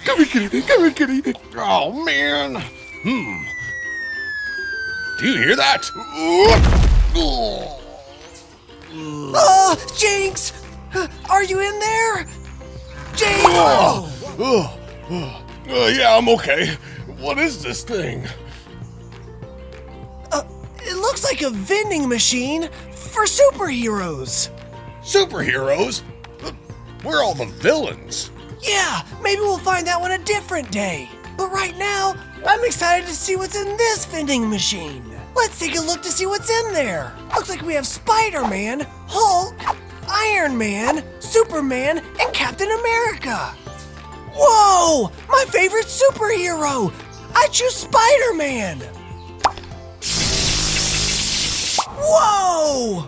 Come here, kitty. Come here, kitty. Oh, man. Do you hear that? Oh, Jinx! Are you in there? Jinx! Yeah, I'm okay. What is this thing? It looks like a vending machine for superheroes. Superheroes? We're all the villains. Yeah, maybe we'll find that one a different day. But right now, I'm excited to see what's in this vending machine. Let's take a look to see what's in there. Looks like we have Spider-Man, Hulk, Iron Man, Superman, and Captain America. Whoa! My favorite superhero! I choose Spider-Man! Whoa!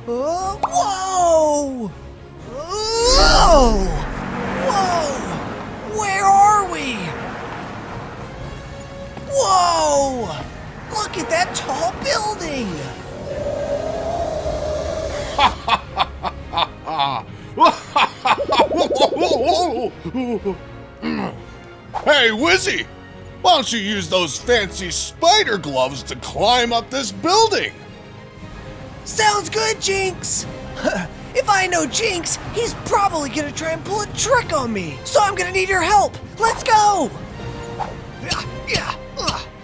Whoa! Whoa! Whoa! Where are we? Whoa! Look at that tall building! Hey, Wizzy! Why don't you use those fancy spider gloves to climb up this building? Sounds good, Jinx! If I know Jinx, he's probably gonna try and pull a trick on me. So I'm gonna need your help. Let's go!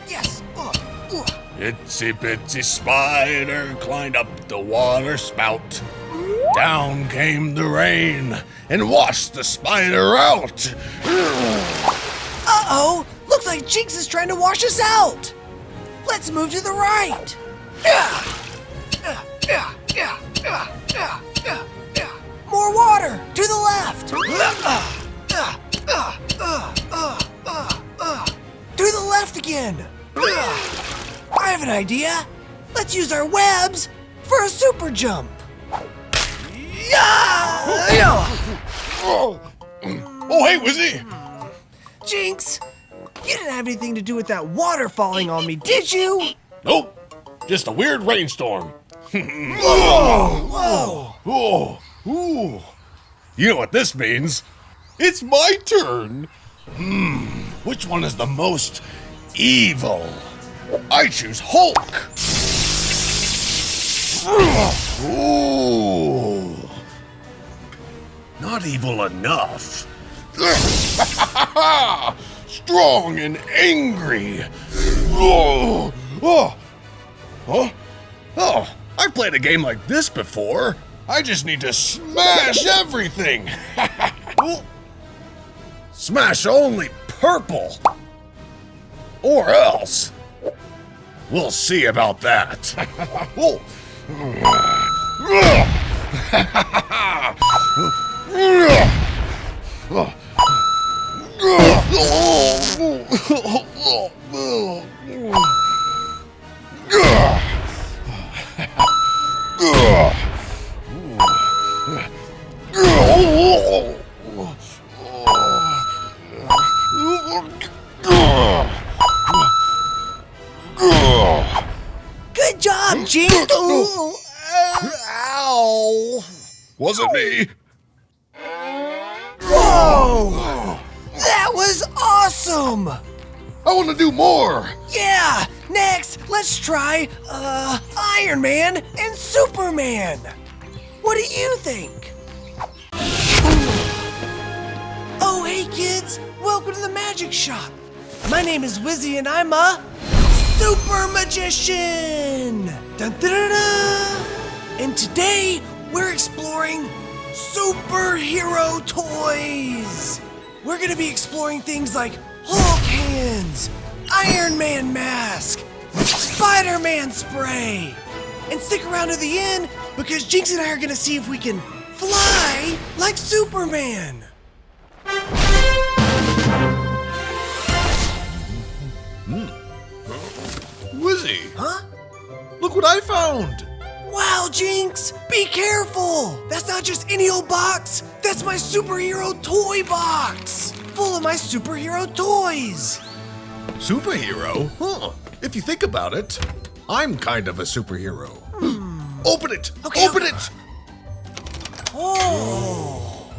Yes. Itsy bitsy spider climbed up the water spout. Down came the rain and washed the spider out. Uh-oh! Looks like Jinx is trying to wash us out. Let's move to the right. More water! To the left! To the left again! I have an idea! Let's use our webs for a super jump! Oh, hey, Wizzy! Jinx! You didn't have anything to do with that water falling on me, did you? Nope, just a weird rainstorm. Whoa! Oh, ooh. You know what this means? It's my turn. Which one is the most evil? I choose Hulk. Ooh. Not evil enough. Strong and angry. Oh. I've played a game like this before. I just need to smash everything. Smash only purple. Or else. We'll see about that. Good job, Jinx! Ow! Wasn't me. Whoa! That was awesome! I want to do more. Yeah! Next, let's try, Iron Man and Superman! What do you think? Oh, hey kids! Welcome to the magic shop! My name is Wizzy and I'm a super magician! Dun, dun, dun, dun. And today, we're exploring superhero toys! We're gonna be exploring things like Hulk hands, Iron Man mask, Spider-Man spray. And stick around to the end because Jinx and I are gonna see if we can fly like Superman. Wizzy, Huh? look what I found. Wow, Jinx, be careful. That's not just any old box. That's my superhero toy box. Full of my superhero toys. Superhero? Huh. If you think about it, I'm kind of a superhero. Open it! Okay, Open okay. it! Oh.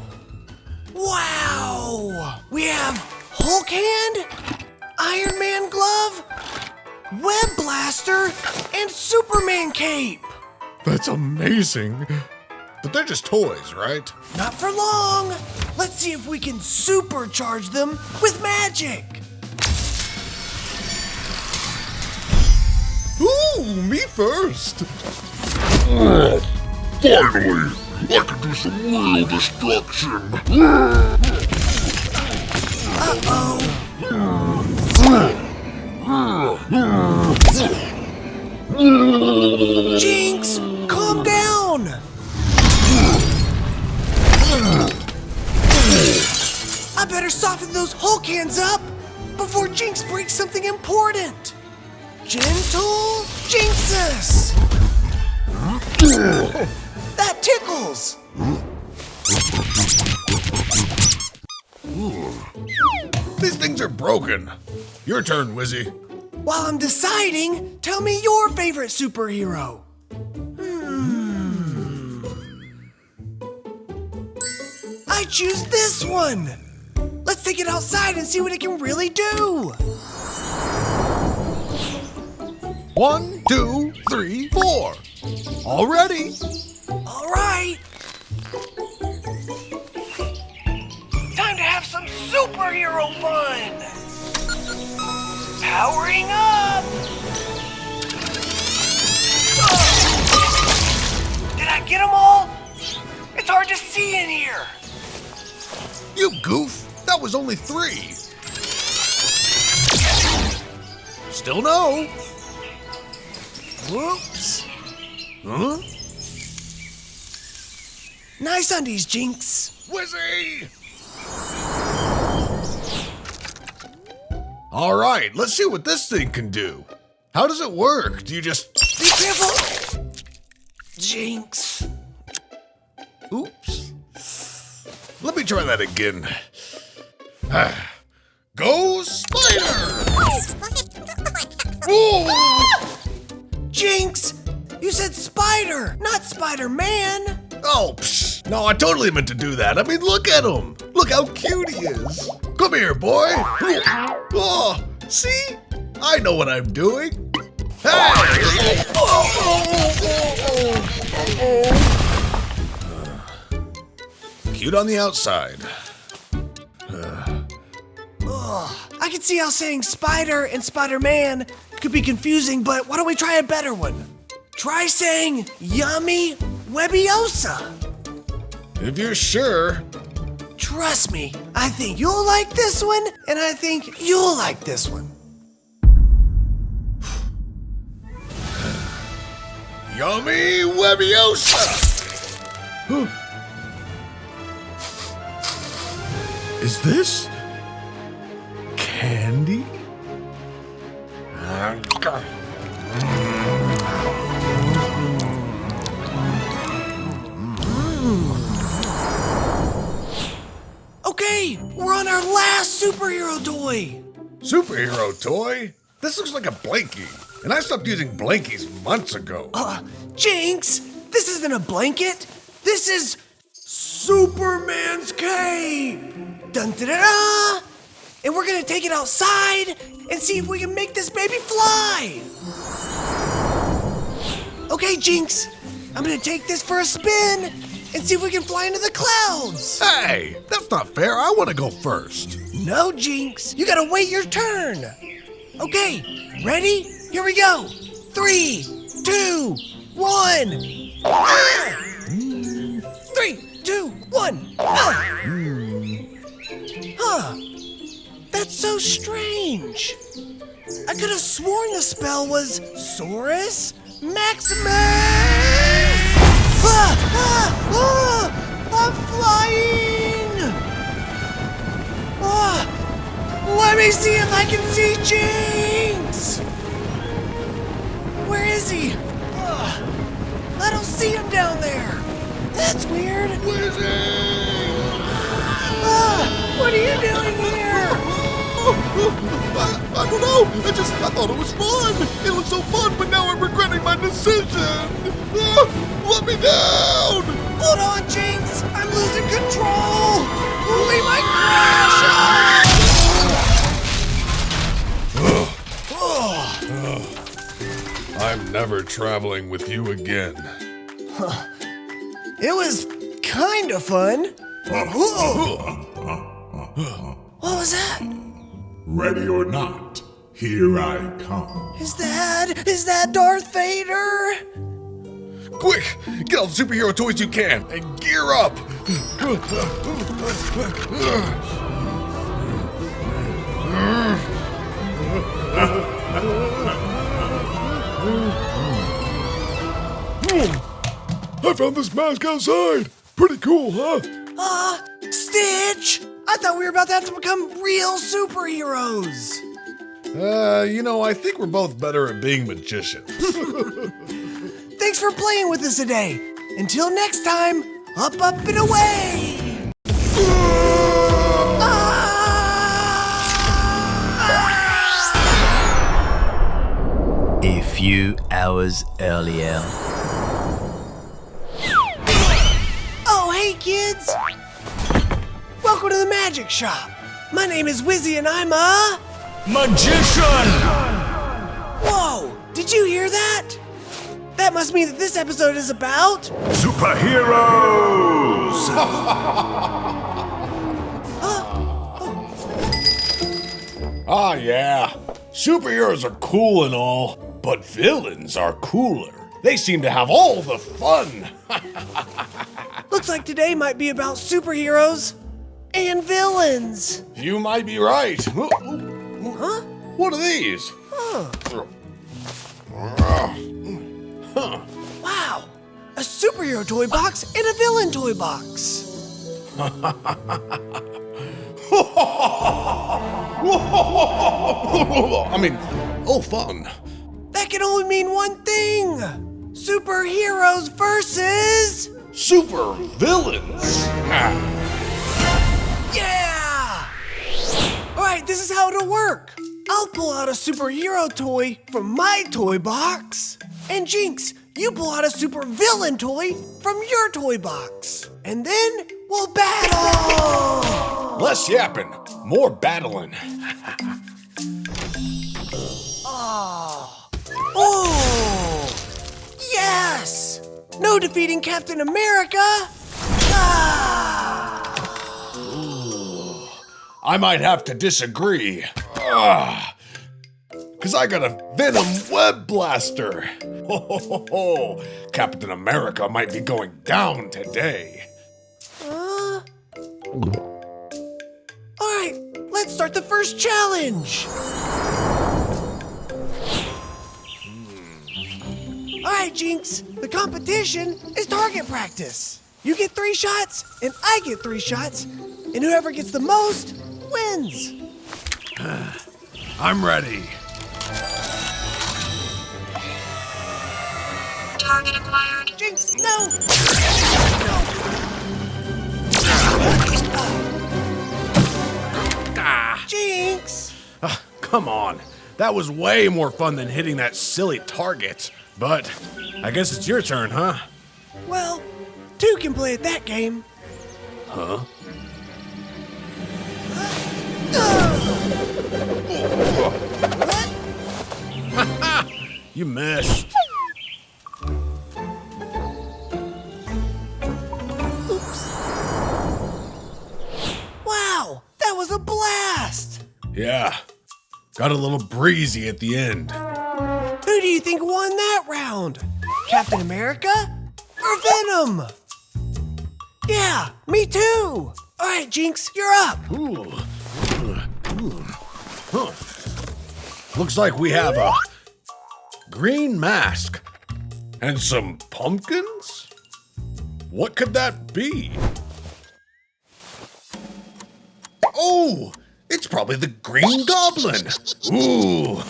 Wow. We have Hulk hand, Iron Man glove, web blaster, and Superman cape. That's amazing. But they're just toys, right? Not for long. Let's see if we can supercharge them with magic. Ooh, me first. Finally, I can do some real destruction. Uh-oh. Jinx, calm down. I better soften those Hulk hands up before Jinx breaks something important. Gentle Jinxus! That tickles! These things are broken. Your turn, Wizzy. While I'm deciding, tell me your favorite superhero. I choose this one. Let's take it outside and see what it can really do. 1, 2, 3, 4. All ready. All right. Time to have some superhero fun. Powering up. Did I get them all? It's hard to see in here. You goof. That was only 3. Still no. Whoops. Huh? Nice undies, Jinx. Wizzy! All right, let's see what this thing can do. How does it work? Do you just... Be careful. Jinx. Oops. Let me try that again. Go Spider! Whoa! Jinx, you said spider, not Spider-Man. Oh, psh. No, I totally meant to do that. I mean, look at him. Look how cute he is. Come here, boy. Oh, see? I know what I'm doing. Hey! Cute on the outside. I can see how saying spider and Spider-Man could be confusing, but why don't we try a better one? Try saying yummy Webiosa. If you're sure. Trust me, I think you'll like this one, and I think you'll like this one. Yummy Webiosa! Is this candy? Okay, we're on our last superhero toy. Superhero toy? This looks like a blankie, and I stopped using blankies months ago. Jinx, this isn't a blanket. This is Superman's cape. Dun da da da! And we're gonna take it outside and see if we can make this baby fly. Okay, Jinx, I'm gonna take this for a spin and see if we can fly into the clouds. Hey, that's not fair. I want to go first. No, Jinx, you gotta wait your turn. Okay, ready? Here we go. 3, 2, 1. Ah! 3, 2, 1. Ah! Huh. That's so strange. I could have sworn the spell was Saurus Maximus! Ah! Ah! Ah! I'm flying! Ah! Let me see if I can see Jinx! Where is he? I don't see him down there. That's weird. Wizzy! What are you doing here? I don't know. I thought it was fun. It was so fun, but now I'm regretting my decision. Let me down. Hold on, Jinx. I'm losing control. We might crash. I'm never traveling with you again. It was kind of fun. What was that? Ready or not, here I come. Is that Darth Vader? Quick, get all the superhero toys you can and gear up. I found this mask outside. Pretty cool, huh? Stitch! I thought we were about to have to become real superheroes. I think we're both better at being magicians. Thanks for playing with us today. Until next time, up, up, and away! A few hours earlier. Oh, hey, kids! Welcome to the magic shop. My name is Wizzy and I'm a... Magician! Whoa! Did you hear that? That must mean that this episode is about... Superheroes! Ah, yeah. Superheroes are cool and all, but villains are cooler. They seem to have all the fun. Looks like today might be about superheroes and villains. You might be right. Huh? What are these? Wow! A superhero toy box and a villain toy box. Fun. That can only mean one thing. Superheroes versus... Super villains. Yeah! Alright, this is how it'll work. I'll pull out a superhero toy from my toy box. And Jinx, you pull out a super villain toy from your toy box. And then we'll battle! Less yapping, more battling. Oh! Yes! No defeating Captain America! Ah! I might have to disagree. Cause I got a Venom Web Blaster. Captain America might be going down today. Alright, let's start the first challenge! Alright, Jinx, the competition is target practice. You get 3 shots, and I get 3 shots, and whoever gets the most wins. I'm ready. Target acquired. Jinx, no! Jinx! Come on. That was way more fun than hitting that silly target. But I guess it's your turn, huh? Well, 2 can play at that game. Huh? You missed. Wow, that was a blast! Yeah. Got a little breezy at the end. Who do you think won that round? Captain America or Venom? Yeah, me too! Alright, Jinx, you're up! Huh. Looks like we have a green mask and some pumpkins? What could that be? Oh, it's probably the Green Goblin. Ooh.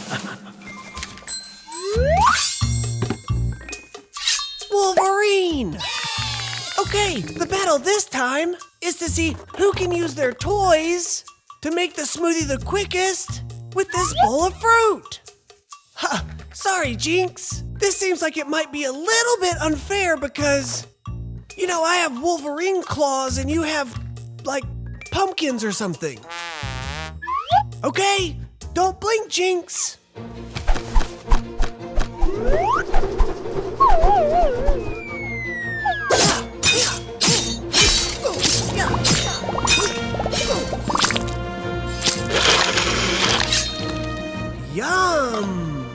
Wolverine! Okay, the battle this time is to see who can use their toys to make the smoothie the quickest with this bowl of fruit. Ha! Sorry, Jinx. This seems like it might be a little bit unfair because, I have Wolverine claws and you have, like, pumpkins or something. Okay, don't blink, Jinx. Yum!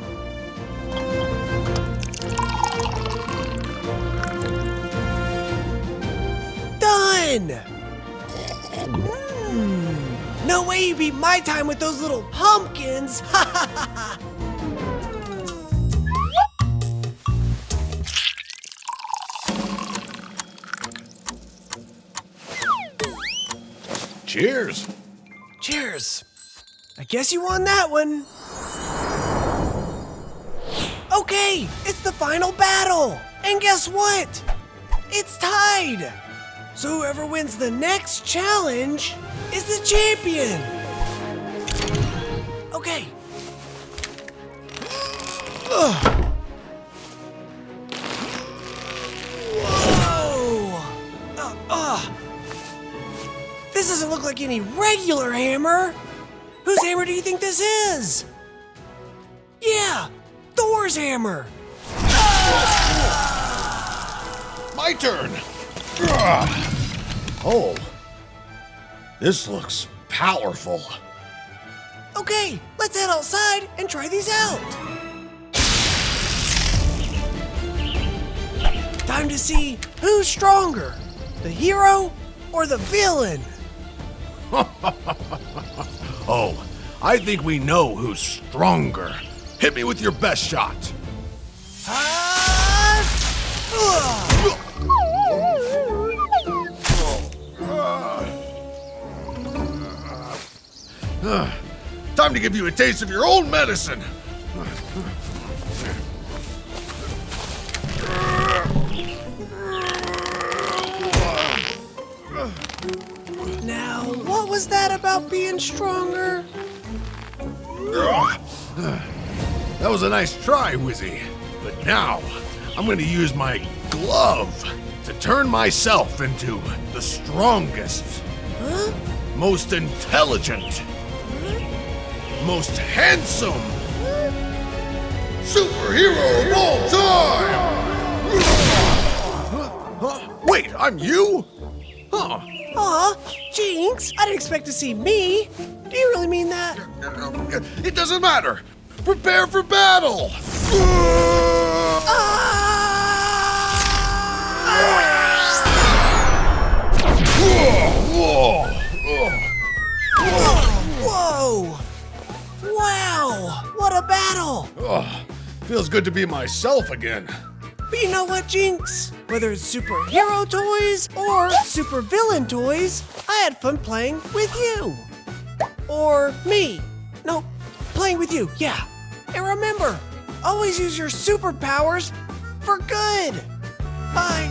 Done! No way you beat my time with those little pumpkins! Ha ha ha ha! Cheers. Cheers! I guess you won that one. Okay, it's the final battle! And guess what? It's tied! So whoever wins the next challenge is the champion! Okay. Ugh. Whoa! This doesn't look like any regular hammer! Whose hammer do you think this is? Yeah, Thor's hammer! My turn. Oh, this looks powerful. Okay, let's head outside and try these out. Time to see who's stronger, the hero or the villain. Oh, I think we know who's stronger. Hit me with your best shot. Time to give you a taste of your own medicine. Now, what was that about being stronger? That was a nice try, Wizzy. But now, I'm going to use my glove to turn myself into the strongest, most intelligent, most handsome superhero of all time! Wait, I'm you? Huh. Aw, Jinx, I didn't expect to see me. Do you really mean that? It doesn't matter. Prepare for battle! Whoa! Wow, what a battle! Feels good to be myself again. But you know what, Jinx? Whether it's superhero toys or supervillain toys, I had fun playing with you. Or me. No, playing with you, yeah. And remember, always use your superpowers for good. Bye.